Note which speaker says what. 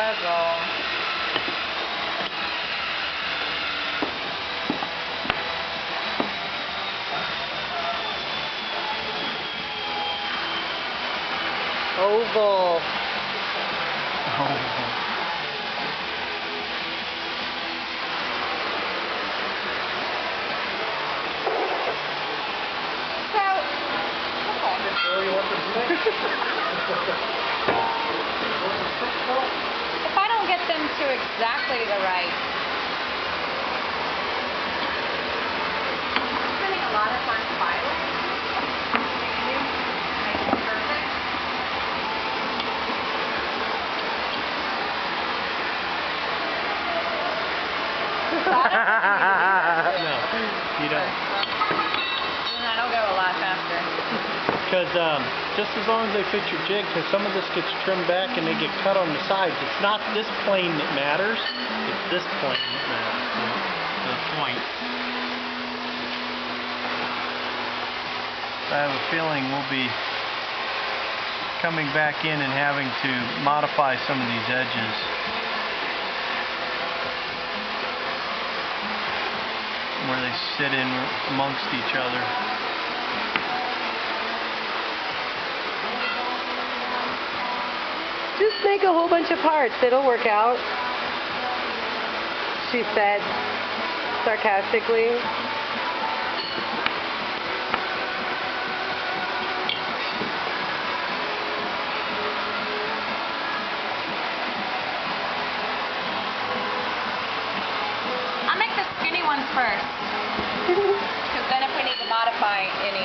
Speaker 1: puzzle. Oval. If I don't get them to exactly the right. I'm spending a lot of time filing. Make it perfect.
Speaker 2: No, you don't.
Speaker 1: And that'll go a lot faster.
Speaker 2: Because just as long as they fit your jig, because some of this gets trimmed back and they get cut on the sides. It's not this plane that matters, it's this plane that matters, the point. I have a feeling we'll be coming back in and having to modify some of these edges. Where they sit in amongst each other.
Speaker 3: Just make a whole bunch of parts. It'll work out, she said sarcastically.
Speaker 1: I'll make the skinny ones first. Because then if we need to modify any